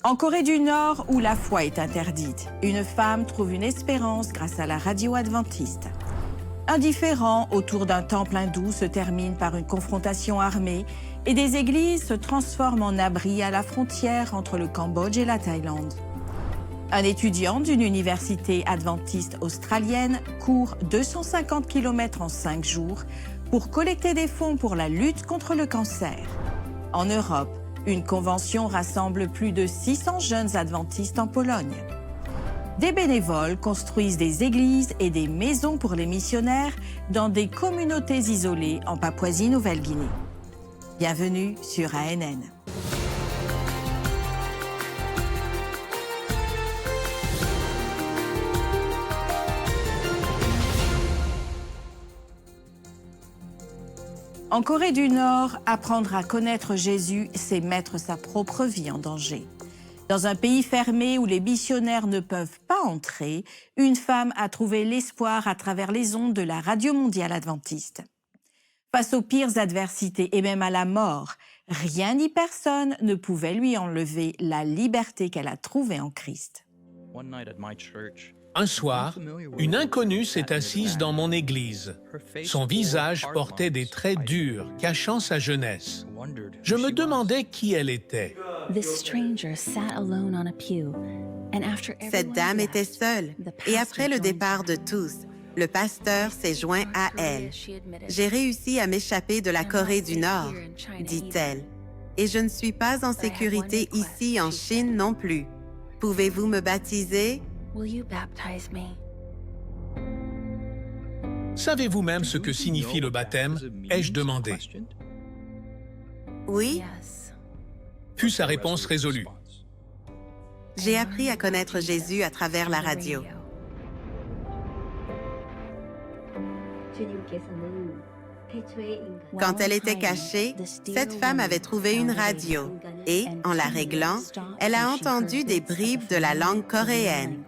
En Corée du Nord, où la foi est interdite, une femme trouve une espérance grâce à la radio adventiste. Un différend autour d'un temple hindou se termine par une confrontation armée et des églises se transforment en abris à la frontière entre le Cambodge et la Thaïlande. Un étudiant d'une université adventiste australienne court 250 km en 5 jours pour collecter des fonds pour la lutte contre le cancer. En Europe, une convention rassemble plus de 600 jeunes adventistes en Pologne. Des bénévoles construisent des églises et des maisons pour les missionnaires dans des communautés isolées en Papouasie-Nouvelle-Guinée. Bienvenue sur ANN. En Corée du Nord, apprendre à connaître Jésus, c'est mettre sa propre vie en danger. Dans un pays fermé où les missionnaires ne peuvent pas entrer, une femme a trouvé l'espoir à travers les ondes de la Radio mondiale adventiste. Face aux pires adversités et même à la mort, rien ni personne ne pouvait lui enlever la liberté qu'elle a trouvée en Christ. Un soir, une inconnue s'est assise dans mon église. Son visage portait des traits durs, cachant sa jeunesse. Je me demandais qui elle était. Cette dame était seule, et après le départ de tous, le pasteur s'est joint à elle. « J'ai réussi à m'échapper de la Corée du Nord, » dit-elle. « Et je ne suis pas en sécurité ici en Chine non plus. Pouvez-vous me baptiser? » Savez-vous même ce que signifie le baptême? Ai-je demandé. Oui, Fut sa réponse résolue. j'ai appris à connaître Jésus à travers la radio. Quand elle était cachée, cette femme avait trouvé une radio et, en la réglant, elle a entendu des bribes de la langue coréenne.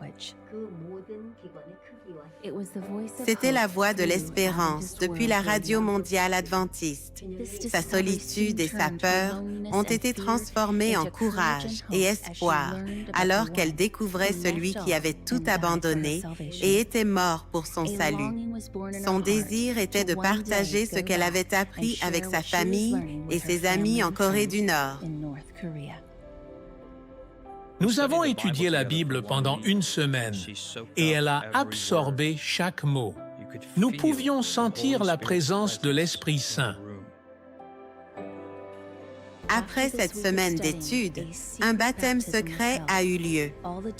C'était la voix de l'espérance depuis la Radio mondiale adventiste. Sa solitude et sa peur ont été transformées en courage et espoir alors qu'elle découvrait celui qui avait tout abandonné et était mort pour son salut. Son désir était de partager ce qu'elle avait appris avec sa famille et ses amis en Corée du Nord. Nous avons étudié la Bible pendant une semaine et elle a absorbé chaque mot. Nous pouvions sentir la présence de l'Esprit Saint. Après cette semaine d'études, un baptême secret a eu lieu.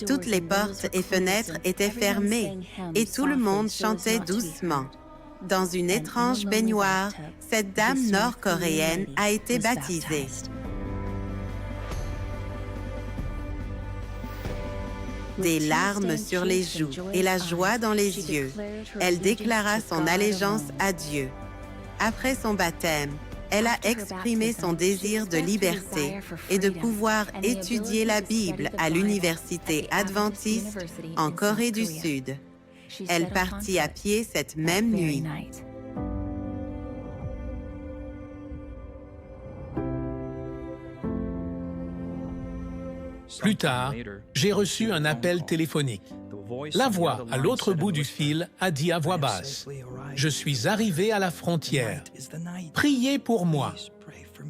Toutes les portes et fenêtres étaient fermées et tout le monde chantait doucement. Dans une étrange baignoire, cette dame nord-coréenne a été baptisée. Des larmes sur les joues et la joie dans les yeux, elle déclara son allégeance à Dieu. Après son baptême, elle a exprimé son désir de liberté et de pouvoir étudier la Bible à l'université adventiste en Corée du Sud. Elle partit à pied cette même nuit. Plus tard, j'ai reçu un appel téléphonique. La voix à l'autre bout du fil a dit à voix basse, « Je suis arrivé à la frontière. Priez pour moi. »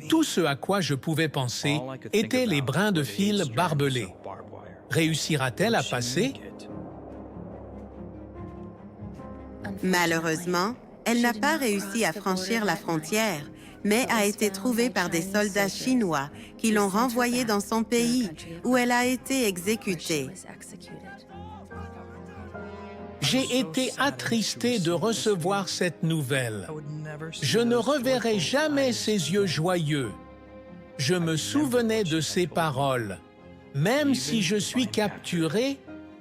Tout ce à quoi je pouvais penser étaient les brins de fil barbelés. Réussira-t-elle à passer? Malheureusement, elle n'a pas réussi à franchir la frontière, mais a été trouvée par des soldats chinois qui l'ont renvoyée dans son pays, où elle a été exécutée. J'ai été attristé de recevoir cette nouvelle. Je ne reverrai jamais ses yeux joyeux. Je me souvenais de ses paroles. Même si je suis capturé,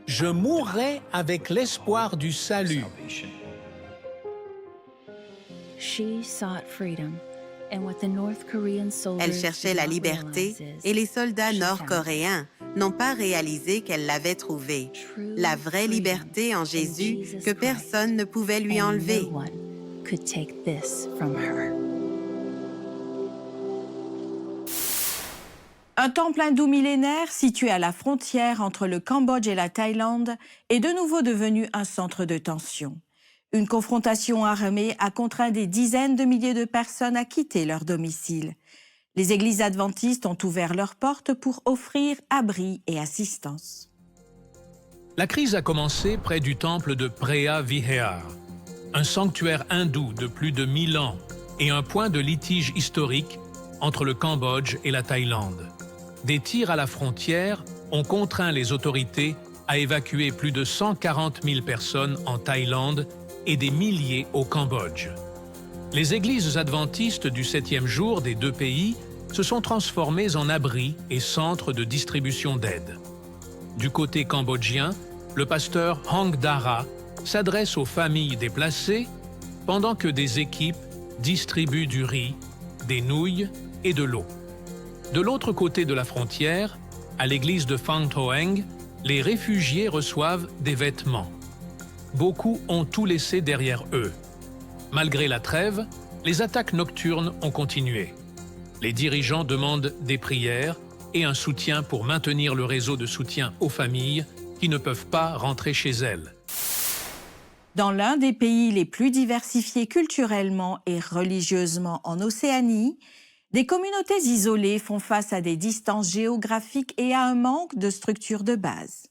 je mourrai avec l'espoir du salut. Elle cherchait la liberté et les soldats nord-coréens n'ont pas réalisé qu'elle l'avait trouvée. La vraie liberté en Jésus que personne ne pouvait lui enlever. Un temple hindou millénaire situé à la frontière entre le Cambodge et la Thaïlande est de nouveau devenu un centre de tension. Une confrontation armée a contraint des dizaines de milliers de personnes à quitter leur domicile. Les églises adventistes ont ouvert leurs portes pour offrir abri et assistance. La crise a commencé près du temple de Preah Vihear, un sanctuaire hindou de plus de 1000 ans et un point de litige historique entre le Cambodge et la Thaïlande. Des tirs à la frontière ont contraint les autorités à évacuer plus de 140 000 personnes en Thaïlande et des milliers au Cambodge. Les églises adventistes du 7e jour des deux pays se sont transformées en abris et centres de distribution d'aide. Du côté cambodgien, le pasteur Hong Dara s'adresse aux familles déplacées pendant que des équipes distribuent du riz, des nouilles et de l'eau. De l'autre côté de la frontière, à l'église de Phang Thoeng, les réfugiés reçoivent des vêtements. Beaucoup ont tout laissé derrière eux. Malgré la trêve, les attaques nocturnes ont continué. Les dirigeants demandent des prières et un soutien pour maintenir le réseau de soutien aux familles qui ne peuvent pas rentrer chez elles. Dans l'un des pays les plus diversifiés culturellement et religieusement en Océanie, des communautés isolées font face à des distances géographiques et à un manque de structures de base.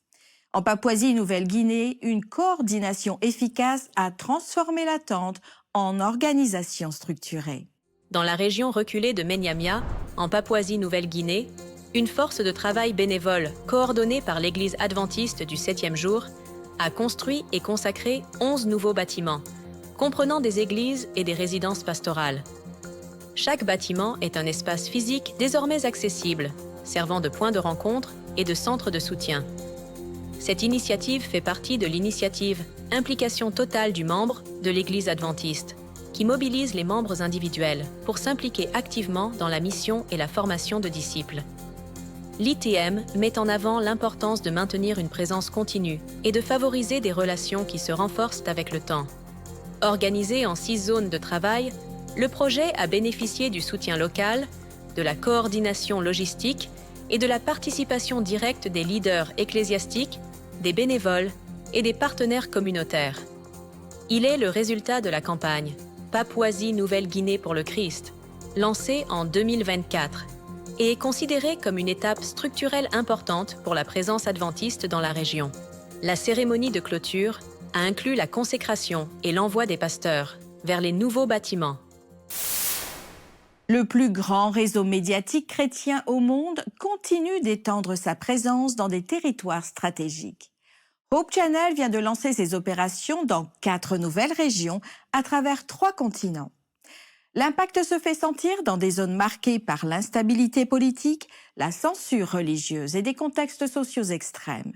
En Papouasie-Nouvelle-Guinée, une coordination efficace a transformé l'attente en organisation structurée. Dans la région reculée de Menyamia, en Papouasie-Nouvelle-Guinée, une force de travail bénévole, coordonnée par l'Église adventiste du 7e jour, a construit et consacré 11 nouveaux bâtiments, comprenant des églises et des résidences pastorales. Chaque bâtiment est un espace physique désormais accessible, servant de point de rencontre et de centre de soutien. Cette initiative fait partie de l'initiative « Implication totale du membre » de l'Église adventiste, qui mobilise les membres individuels pour s'impliquer activement dans la mission et la formation de disciples. L'ITM met en avant l'importance de maintenir une présence continue et de favoriser des relations qui se renforcent avec le temps. Organisé en 6 zones de travail, le projet a bénéficié du soutien local, de la coordination logistique et de la participation directe des leaders ecclésiastiques, des bénévoles et des partenaires communautaires. Il est le résultat de la campagne Papouasie-Nouvelle-Guinée pour le Christ, lancée en 2024, et est considéré comme une étape structurelle importante pour la présence adventiste dans la région. La cérémonie de clôture a inclus la consécration et l'envoi des pasteurs vers les nouveaux bâtiments. Le plus grand réseau médiatique chrétien au monde continue d'étendre sa présence dans des territoires stratégiques. Hope Channel vient de lancer ses opérations dans 4 nouvelles régions à travers 3 continents. L'impact se fait sentir dans des zones marquées par l'instabilité politique, la censure religieuse et des contextes sociaux extrêmes.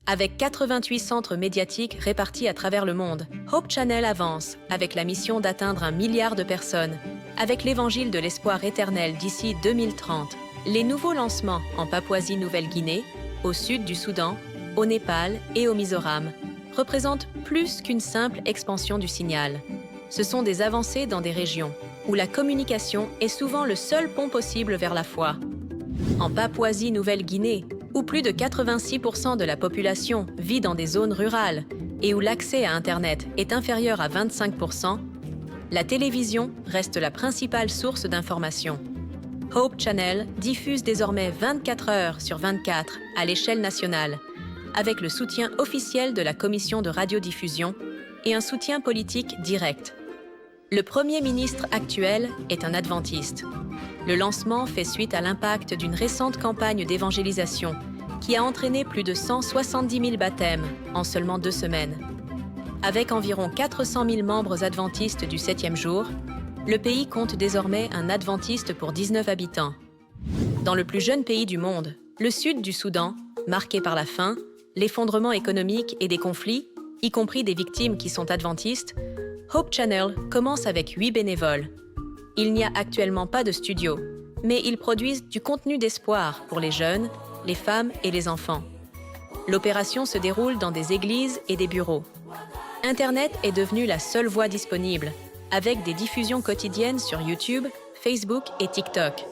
Avec 88 centres médiatiques répartis à travers le monde, Hope Channel avance avec la mission d'atteindre 1 milliard de personnes, avec l'évangile de l'espoir éternel d'ici 2030. Les nouveaux lancements en Papouasie-Nouvelle-Guinée, au sud du Soudan, au Népal et au Mizoram représentent plus qu'une simple expansion du signal. Ce sont des avancées dans des régions où la communication est souvent le seul pont possible vers la foi. En Papouasie-Nouvelle-Guinée, où plus de 86% de la population vit dans des zones rurales et où l'accès à Internet est inférieur à 25%, la télévision reste la principale source d'information. Hope Channel diffuse désormais 24 heures sur 24 à l'échelle nationale, avec le soutien officiel de la Commission de radiodiffusion et un soutien politique direct. Le Premier ministre actuel est un adventiste. Le lancement fait suite à l'impact d'une récente campagne d'évangélisation qui a entraîné plus de 170 000 baptêmes en seulement 2 semaines. Avec environ 400 000 membres adventistes du 7e jour, le pays compte désormais un adventiste pour 19 habitants. Dans le plus jeune pays du monde, le sud du Soudan, marqué par la faim, l'effondrement économique et des conflits, y compris des victimes qui sont adventistes, Hope Channel commence avec 8 bénévoles. Il n'y a actuellement pas de studio, mais ils produisent du contenu d'espoir pour les jeunes, les femmes et les enfants. L'opération se déroule dans des églises et des bureaux. Internet est devenu la seule voie disponible, avec des diffusions quotidiennes sur YouTube, Facebook et TikTok.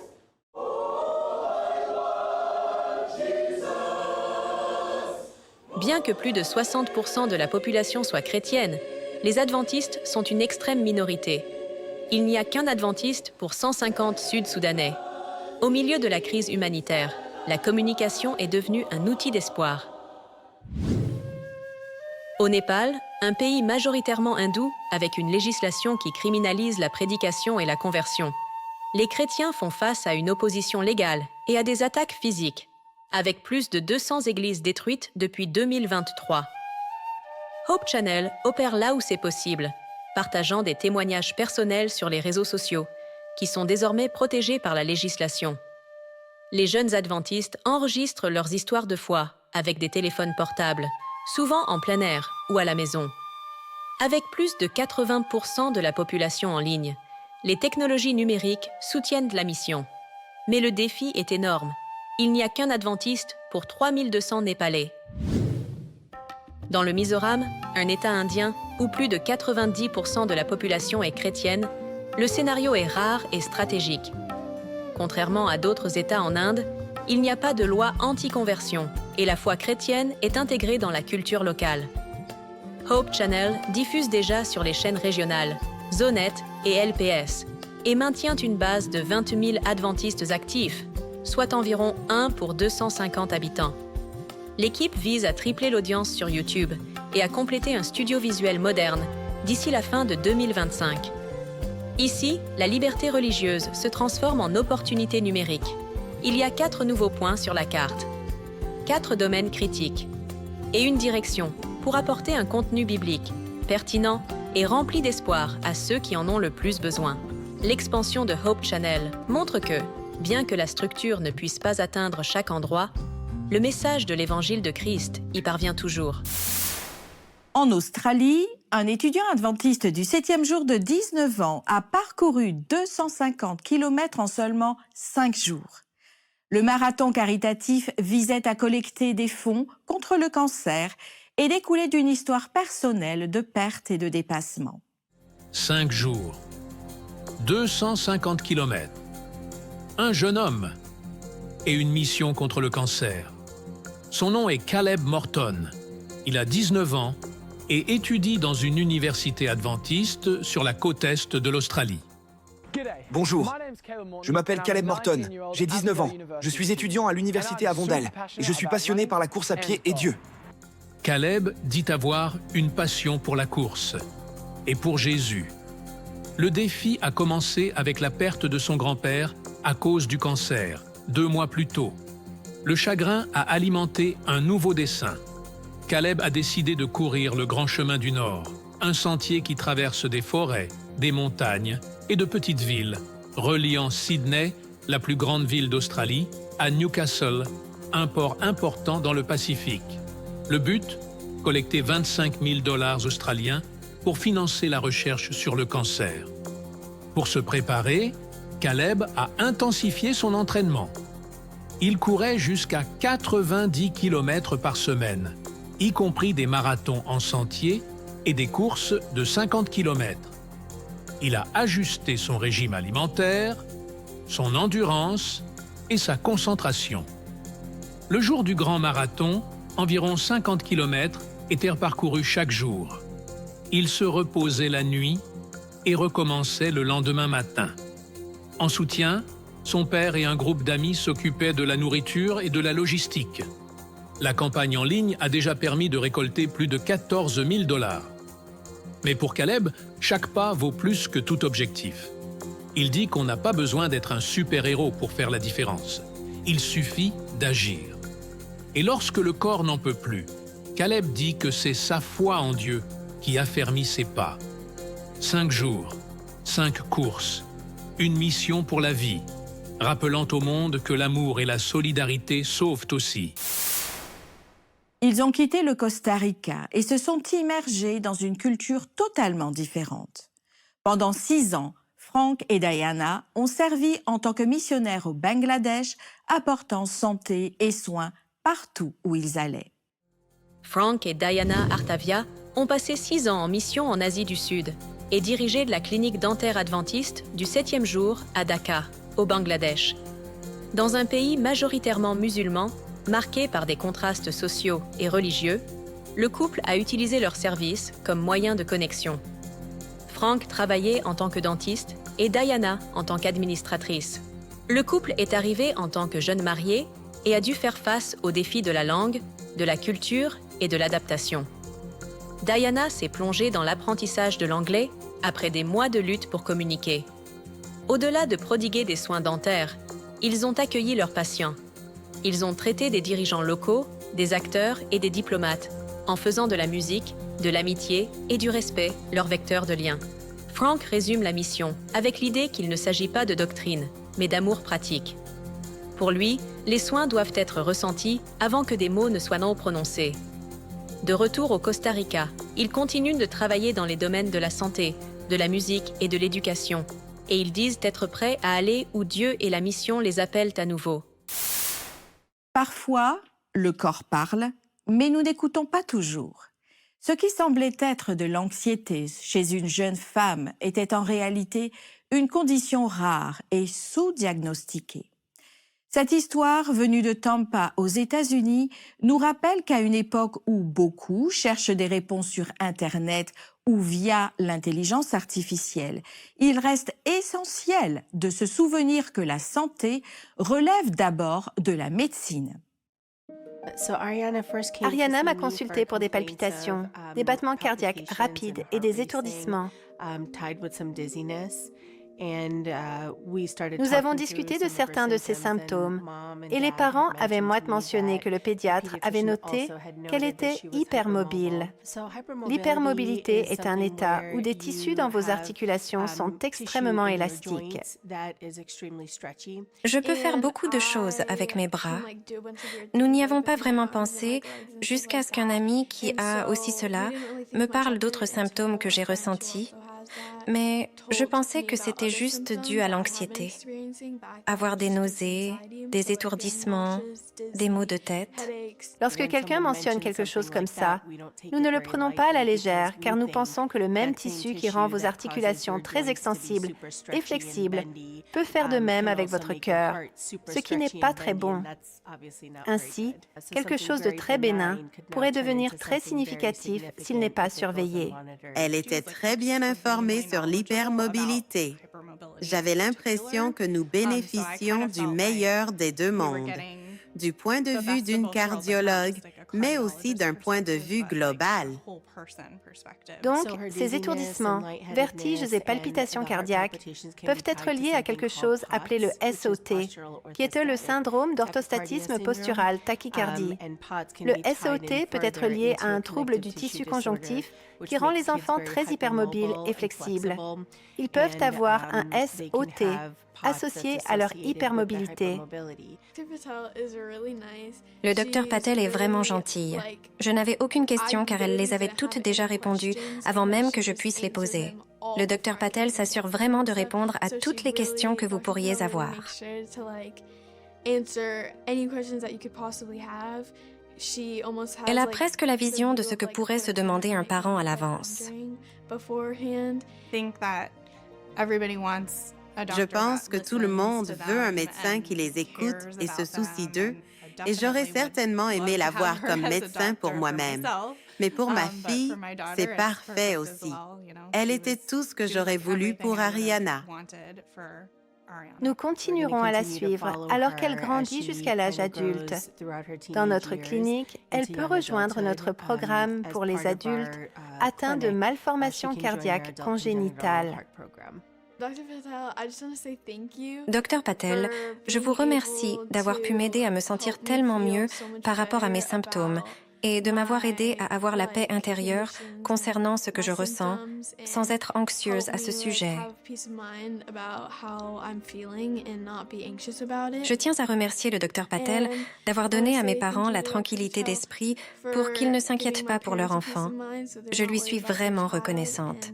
Bien que plus de 60% de la population soit chrétienne, les adventistes sont une extrême minorité. Il n'y a qu'un adventiste pour 150 Sud-Soudanais. Au milieu de la crise humanitaire, la communication est devenue un outil d'espoir. Au Népal, un pays majoritairement hindou, avec une législation qui criminalise la prédication et la conversion, les chrétiens font face à une opposition légale et à des attaques physiques, avec plus de 200 églises détruites depuis 2023. Hope Channel opère là où c'est possible, partageant des témoignages personnels sur les réseaux sociaux, qui sont désormais protégés par la législation. Les jeunes adventistes enregistrent leurs histoires de foi avec des téléphones portables, souvent en plein air ou à la maison. Avec plus de 80% de la population en ligne, les technologies numériques soutiennent la mission. Mais le défi est énorme. Il n'y a qu'un adventiste pour 3200 Népalais. Dans le Mizoram, un État indien où plus de 90% de la population est chrétienne, le scénario est rare et stratégique. Contrairement à d'autres États en Inde, il n'y a pas de loi anti-conversion et la foi chrétienne est intégrée dans la culture locale. Hope Channel diffuse déjà sur les chaînes régionales, Zonet et LPS, et maintient une base de 20 000 adventistes actifs, soit environ 1 pour 250 habitants. L'équipe vise à tripler l'audience sur YouTube et à compléter un studio visuel moderne d'ici la fin de 2025. Ici, la liberté religieuse se transforme en opportunité numérique. Il y a 4 nouveaux points sur la carte, 4 domaines critiques, et une direction pour apporter un contenu biblique, pertinent et rempli d'espoir à ceux qui en ont le plus besoin. L'expansion de Hope Channel montre que, bien que la structure ne puisse pas atteindre chaque endroit, le message de l'Évangile de Christ y parvient toujours. En Australie, un étudiant adventiste du 7e jour de 19 ans a parcouru 250 km en seulement 5 jours. Le marathon caritatif visait à collecter des fonds contre le cancer et découlait d'une histoire personnelle de perte et de dépassement. 5 jours, 250 km, un jeune homme et une mission contre le cancer. Son nom est Caleb Morton. Il a 19 ans et étudie dans une université adventiste sur la côte est de l'Australie. Bonjour, je m'appelle Caleb Morton, j'ai 19 ans, je suis étudiant à l'université Avondale et je suis passionné par la course à pied et Dieu. Caleb dit avoir une passion pour la course et pour Jésus. Le défi a commencé avec la perte de son grand-père à cause du cancer, 2 mois plus tôt. Le chagrin a alimenté un nouveau dessein. Caleb a décidé de courir le Grand Chemin du Nord, un sentier qui traverse des forêts, des montagnes et de petites villes, reliant Sydney, la plus grande ville d'Australie, à Newcastle, un port important dans le Pacifique. Le but ? Collecter 25 000 $ australiens pour financer la recherche sur le cancer. Pour se préparer, Caleb a intensifié son entraînement. Il courait jusqu'à 90 km par semaine, y compris des marathons en sentier et des courses de 50 km. Il a ajusté son régime alimentaire, son endurance et sa concentration. Le jour du grand marathon, environ 50 km étaient parcourus chaque jour. Il se reposait la nuit et recommençait le lendemain matin. En soutien, son père et un groupe d'amis s'occupaient de la nourriture et de la logistique. La campagne en ligne a déjà permis de récolter plus de 14 000 $. Mais pour Caleb, chaque pas vaut plus que tout objectif. Il dit qu'on n'a pas besoin d'être un super-héros pour faire la différence. Il suffit d'agir. Et lorsque le corps n'en peut plus, Caleb dit que c'est sa foi en Dieu qui affermit ses pas. 5 jours, 5 courses, une mission pour la vie, rappelant au monde que l'amour et la solidarité sauvent aussi. Ils ont quitté le Costa Rica et se sont immergés dans une culture totalement différente. Pendant 6 ans, Frank et Diana ont servi en tant que missionnaires au Bangladesh, apportant santé et soins partout où ils allaient. Frank et Diana Artavia ont passé 6 ans en mission en Asie du Sud et dirigé la clinique dentaire adventiste du 7e jour à Dhaka, au Bangladesh. Dans un pays majoritairement musulman, Marqué par des contrastes sociaux et religieux, le couple a utilisé leurs services comme moyen de connexion. Frank travaillait en tant que dentiste et Diana en tant qu'administratrice. Le couple est arrivé en tant que jeune marié et a dû faire face aux défis de la langue, de la culture et de l'adaptation. Diana s'est plongée dans l'apprentissage de l'anglais après des mois de lutte pour communiquer. Au-delà de prodiguer des soins dentaires, ils ont accueilli leurs patients. Ils ont traité des dirigeants locaux, des acteurs et des diplomates, en faisant de la musique, de l'amitié et du respect leur vecteur de lien. Frank résume la mission avec l'idée qu'il ne s'agit pas de doctrine, mais d'amour pratique. Pour lui, les soins doivent être ressentis avant que des mots ne soient non prononcés. De retour au Costa Rica, ils continuent de travailler dans les domaines de la santé, de la musique et de l'éducation, et ils disent être prêts à aller où Dieu et la mission les appellent à nouveau. Parfois, le corps parle, mais nous n'écoutons pas toujours. Ce qui semblait être de l'anxiété chez une jeune femme était en réalité une condition rare et sous-diagnostiquée. Cette histoire, venue de Tampa aux États-Unis, nous rappelle qu'à une époque où beaucoup cherchent des réponses sur Internet ou via l'intelligence artificielle, il reste essentiel de se souvenir que la santé relève d'abord de la médecine. Ariana m'a consultée pour des palpitations, des battements cardiaques rapides et des étourdissements. Nous avons discuté de certains de ces symptômes et les parents avaient mentionné que le pédiatre avait noté qu'elle était hypermobile. L'hypermobilité est un état où des tissus dans vos articulations sont extrêmement élastiques. Je peux faire beaucoup de choses avec mes bras. Nous n'y avons pas vraiment pensé jusqu'à ce qu'un ami qui a aussi cela me parle d'autres symptômes que j'ai ressentis. Mais je pensais que c'était juste dû à l'anxiété. Avoir des nausées, des étourdissements, des maux de tête. Lorsque quelqu'un mentionne quelque chose comme ça, nous ne le prenons pas à la légère car nous pensons que le même tissu qui rend vos articulations très extensibles et flexibles peut faire de même avec votre cœur, ce qui n'est pas très bon. Ainsi, quelque chose de très bénin pourrait devenir très significatif s'il n'est pas surveillé. Elle était très bien informée sur l'hypermobilité. J'avais l'impression que nous bénéficions du meilleur des deux mondes, du point de vue d'une cardiologue, mais aussi d'un point de vue global. Donc, ces étourdissements, vertiges et palpitations cardiaques peuvent être liés à quelque chose appelé le SOT, qui est le syndrome d'orthostatisme postural tachycardie. Le SOT peut être lié à un trouble du tissu conjonctif qui rend les enfants très hypermobiles et flexibles. Ils peuvent avoir un SOT associé à leur hypermobilité. Le docteur Patel est vraiment gentille. Je n'avais aucune question car elle les avait toutes déjà répondues avant même que je puisse les poser. Le docteur Patel s'assure vraiment de répondre à toutes les questions que vous pourriez avoir. Elle a presque la vision de ce que pourrait se demander un parent à l'avance. Je pense que tout le monde veut un médecin qui les écoute et se soucie d'eux, et j'aurais certainement aimé l'avoir comme médecin pour moi-même. Mais pour ma fille, c'est parfait aussi. Elle était tout ce que j'aurais voulu pour Ariana. Nous continuerons à la suivre alors qu'elle grandit jusqu'à l'âge adulte. Dans notre clinique, elle peut rejoindre notre programme pour les adultes atteints de malformations cardiaques congénitales. Docteur Patel, je vous remercie d'avoir pu m'aider à me sentir tellement mieux par rapport à mes symptômes et de m'avoir aidé à avoir la paix intérieure concernant ce que je ressens, sans être anxieuse à ce sujet. Je tiens à remercier le Dr Patel d'avoir donné à mes parents la tranquillité d'esprit pour qu'ils ne s'inquiètent pas pour leur enfant. Je lui suis vraiment reconnaissante.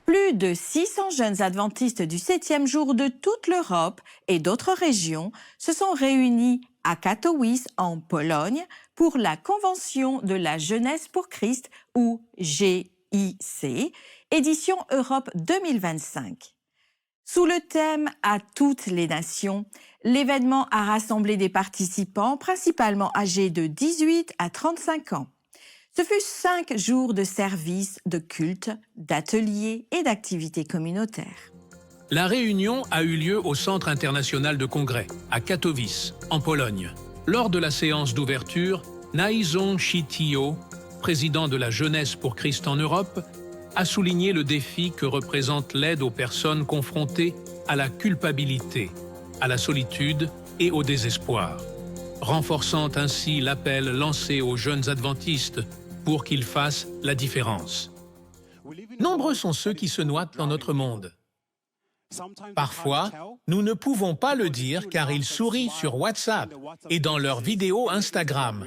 Plus de 600 jeunes adventistes du 7e jour de toute l'Europe et d'autres régions se sont réunis à Katowice, en Pologne, pour la Convention de la Jeunesse pour Christ, ou GIC, édition Europe 2025. Sous le thème « À toutes les nations », l'événement a rassemblé des participants principalement âgés de 18 à 35 ans. Ce fut 5 jours de services, de culte, d'ateliers et d'activités communautaires. La réunion a eu lieu au Centre international de congrès, à Katowice, en Pologne. Lors de la séance d'ouverture, Naizon Shitio, président de la Jeunesse pour Christ en Europe, a souligné le défi que représente l'aide aux personnes confrontées à la culpabilité, à la solitude et au désespoir, renforçant ainsi l'appel lancé aux jeunes adventistes pour qu'ils fassent la différence. Nombreux sont ceux qui se noient dans notre monde. Parfois, nous ne pouvons pas le dire car ils sourient sur WhatsApp et dans leurs vidéos Instagram.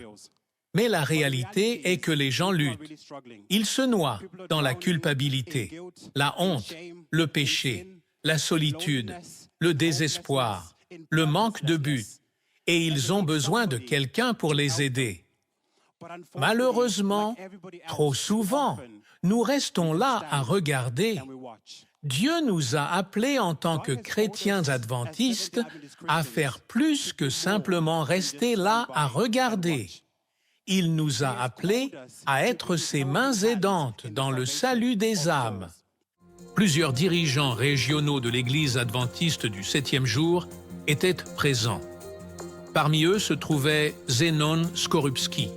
Mais la réalité est que les gens luttent. Ils se noient dans la culpabilité, la honte, le péché, la solitude, le désespoir, le manque de but, et ils ont besoin de quelqu'un pour les aider. Malheureusement, trop souvent, nous restons là à regarder. Dieu nous a appelés en tant que chrétiens adventistes à faire plus que simplement rester là à regarder. Il nous a appelés à être ses mains aidantes dans le salut des âmes. Plusieurs dirigeants régionaux de l'Église adventiste du 7e jour étaient présents. Parmi eux se trouvait Zenon Skorupski,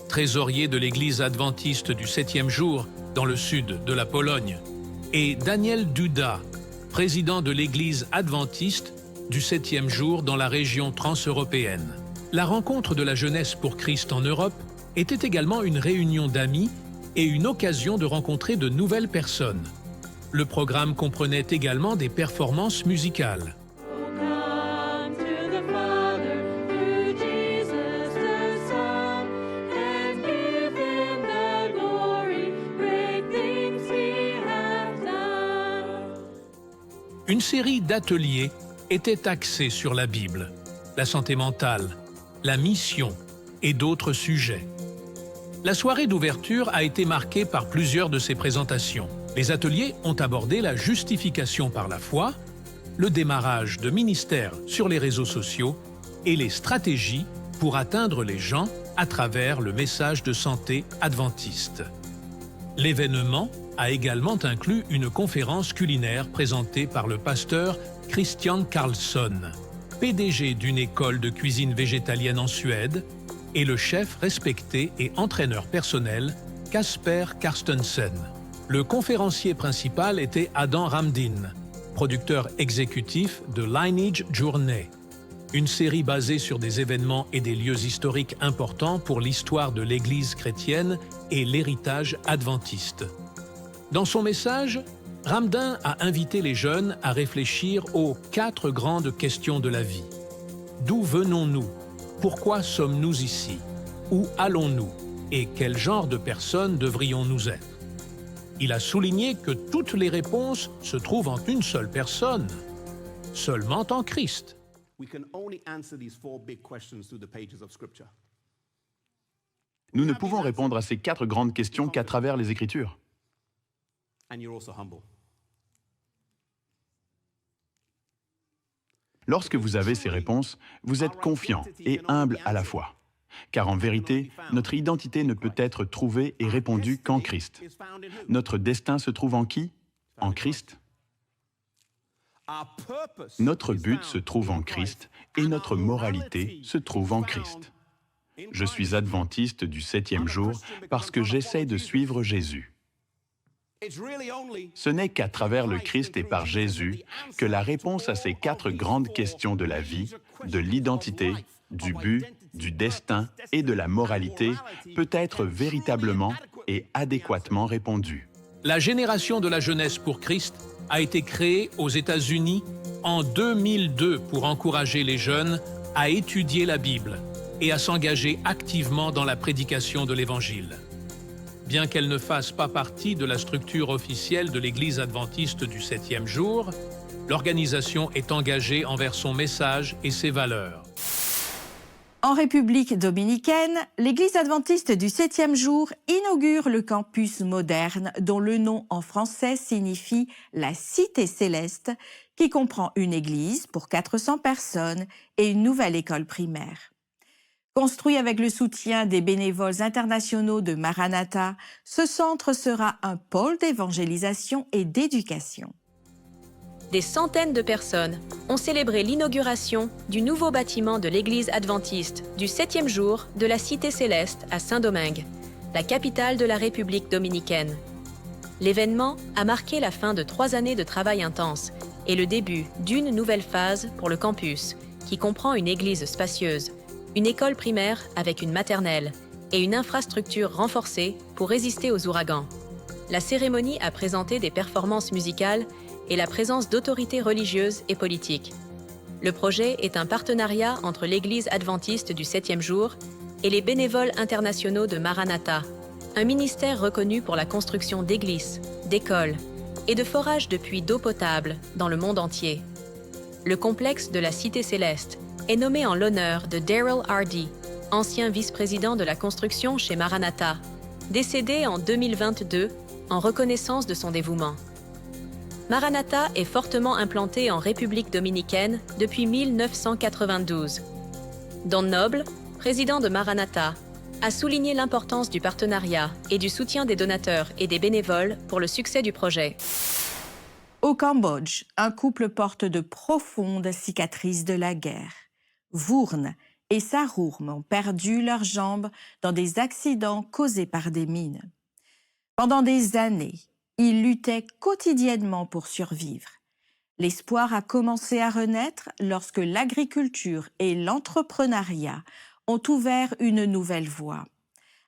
trésorier de l'Église adventiste du 7e jour dans le sud de la Pologne, et Daniel Duda, président de l'Église adventiste du 7e jour dans la région transeuropéenne. La rencontre de la jeunesse pour Christ en Europe était également une réunion d'amis et une occasion de rencontrer de nouvelles personnes. Le programme comprenait également des performances musicales. Une série d'ateliers était axée sur la Bible, la santé mentale, la mission et d'autres sujets. La soirée d'ouverture a été marquée par plusieurs de ces présentations. Les ateliers ont abordé la justification par la foi, le démarrage de ministères sur les réseaux sociaux et les stratégies pour atteindre les gens à travers le message de santé adventiste. L'événement a également inclus une conférence culinaire présentée par le pasteur Christian Karlsson, PDG d'une école de cuisine végétalienne en Suède, et le chef respecté et entraîneur personnel Kasper Carstensen. Le conférencier principal était Adam Ramdin, producteur exécutif de Lineage Journey, une série basée sur des événements et des lieux historiques importants pour l'histoire de l'Église chrétienne et l'héritage adventiste. Dans son message, Ramdin a invité les jeunes à réfléchir aux 4 grandes questions de la vie. D'où venons-nous? Pourquoi sommes-nous ici? Où allons-nous? Et quel genre de personnes devrions-nous être? Il a souligné que toutes les réponses se trouvent en une seule personne, seulement en Christ. Nous ne pouvons répondre à ces 4 grandes questions qu'à travers les Écritures. Lorsque vous avez ces réponses, vous êtes confiant et humble à la fois. Car en vérité, notre identité ne peut être trouvée et répondue qu'en Christ. Notre destin se trouve en qui? En Christ. Notre but se trouve en Christ et notre moralité se trouve en Christ. Je suis adventiste du 7e jour parce que j'essaie de suivre Jésus. Ce n'est qu'à travers le Christ et par Jésus que la réponse à ces 4 grandes questions de la vie, de l'identité, du but, du destin et de la moralité peut être véritablement et adéquatement répondue. La génération de la jeunesse pour Christ a été créée aux États-Unis en 2002 pour encourager les jeunes à étudier la Bible et à s'engager activement dans la prédication de l'Évangile. Bien qu'elle ne fasse pas partie de la structure officielle de l'Église adventiste du 7e jour, l'organisation est engagée envers son message et ses valeurs. En République dominicaine, l'Église adventiste du 7e jour inaugure le campus moderne dont le nom en français signifie « la cité céleste » qui comprend une église pour 400 personnes et une nouvelle école primaire. Construit avec le soutien des bénévoles internationaux de Maranatha, ce centre sera un pôle d'évangélisation et d'éducation. Des centaines de personnes ont célébré l'inauguration du nouveau bâtiment de l'Église adventiste du 7e jour de la Cité Céleste à Saint-Domingue, la capitale de la République dominicaine. L'événement a marqué la fin de 3 années de travail intense et le début d'une nouvelle phase pour le campus, qui comprend une église spacieuse, une école primaire avec une maternelle et une infrastructure renforcée pour résister aux ouragans. La cérémonie a présenté des performances musicales et la présence d'autorités religieuses et politiques. Le projet est un partenariat entre l'Église adventiste du 7e jour et les bénévoles internationaux de Maranatha, un ministère reconnu pour la construction d'églises, d'écoles et de forages de puits d'eau potable dans le monde entier. Le complexe de la Cité Céleste est nommé en l'honneur de Daryl Hardy, ancien vice-président de la construction chez Maranatha, décédé en 2022 en reconnaissance de son dévouement. Maranatha est fortement implanté en République dominicaine depuis 1992. Don Noble, président de Maranatha, a souligné l'importance du partenariat et du soutien des donateurs et des bénévoles pour le succès du projet. Au Cambodge, un couple porte de profondes cicatrices de la guerre. Vourne et Sarourm ont perdu leurs jambes dans des accidents causés par des mines. Pendant des années, ils luttaient quotidiennement pour survivre. L'espoir a commencé à renaître lorsque l'agriculture et l'entrepreneuriat ont ouvert une nouvelle voie.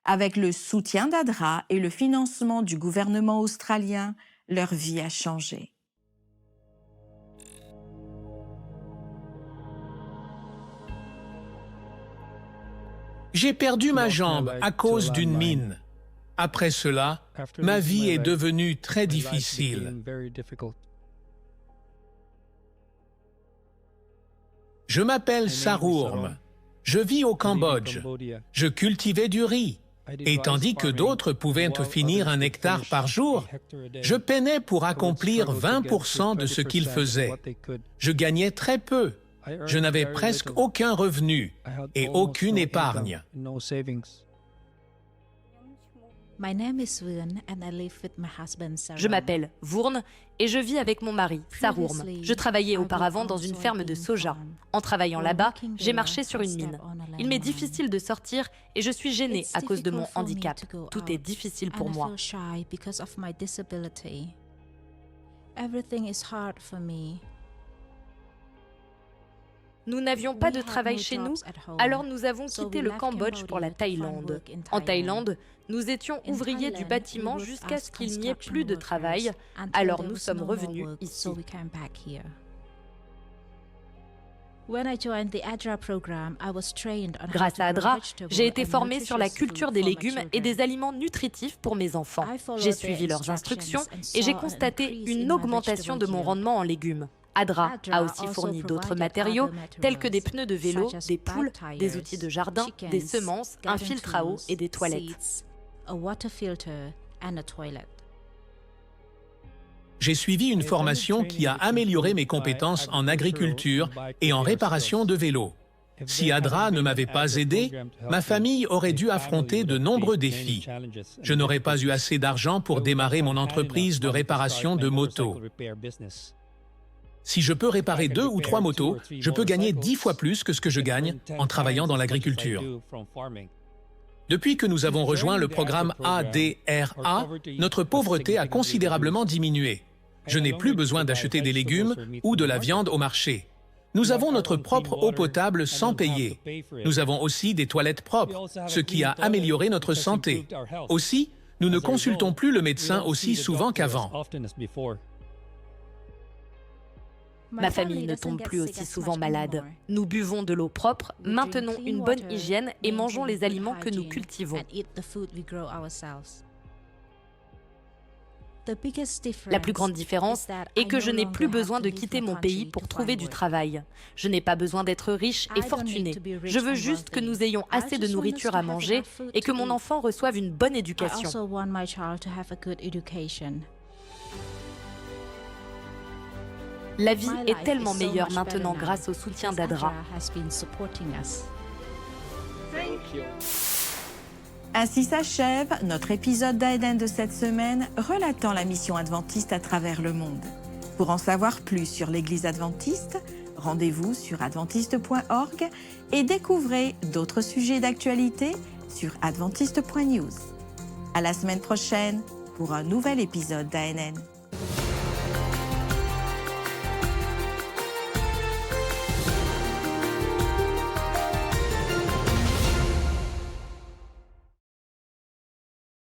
Avec le soutien d'ADRA et le financement du gouvernement australien, leur vie a changé. J'ai perdu ma jambe à cause d'une mine. Après cela, ma vie est devenue très difficile. Je m'appelle Sarourm. Je vis au Cambodge. Je cultivais du riz. Et tandis que d'autres pouvaient finir 1 hectare par jour, je peinais pour accomplir 20% de ce qu'ils faisaient. Je gagnais très peu. Je n'avais presque aucun revenu et aucune épargne. Je m'appelle Vourne et je vis avec mon mari, Sarourm. Je travaillais auparavant dans une ferme de soja. En travaillant là-bas, j'ai marché sur une mine. Il m'est difficile de sortir et je suis gênée à cause de mon handicap. Tout est difficile pour moi. Nous n'avions pas de travail chez nous, alors nous avons quitté le Cambodge pour la Thaïlande. En Thaïlande, nous étions ouvriers du bâtiment jusqu'à ce qu'il n'y ait plus de travail, alors nous sommes revenus ici. Grâce à ADRA, j'ai été formée sur la culture des légumes et des aliments nutritifs pour mes enfants. J'ai suivi leurs instructions et j'ai constaté une augmentation de mon rendement en légumes. ADRA a aussi fourni d'autres matériaux tels que des pneus de vélo, des poules, des outils de jardin, des semences, un filtre à eau et des toilettes. J'ai suivi une formation qui a amélioré mes compétences en agriculture et en réparation de vélos. Si ADRA ne m'avait pas aidé, ma famille aurait dû affronter de nombreux défis. Je n'aurais pas eu assez d'argent pour démarrer mon entreprise de réparation de motos. Si je peux réparer 2 ou 3 motos, je peux gagner 10 fois plus que ce que je gagne en travaillant dans l'agriculture. Depuis que nous avons rejoint le programme ADRA, notre pauvreté a considérablement diminué. Je n'ai plus besoin d'acheter des légumes ou de la viande au marché. Nous avons notre propre eau potable sans payer. Nous avons aussi des toilettes propres, ce qui a amélioré notre santé. Aussi, nous ne consultons plus le médecin aussi souvent qu'avant. Ma famille ne tombe plus aussi souvent malade. Nous buvons de l'eau propre, maintenons une bonne hygiène et mangeons les aliments que nous cultivons. La plus grande différence est que je n'ai plus besoin de quitter mon pays pour trouver du travail. Je n'ai pas besoin d'être riche et fortuné. Je veux juste que nous ayons assez de nourriture à manger et que mon enfant reçoive une bonne éducation. La vie est tellement meilleure maintenant grâce au soutien d'Adra. Ainsi s'achève notre épisode d'ANN de cette semaine relatant la mission adventiste à travers le monde. Pour en savoir plus sur l'Église adventiste, rendez-vous sur adventiste.org et découvrez d'autres sujets d'actualité sur adventiste.news. À la semaine prochaine pour un nouvel épisode d'ANN.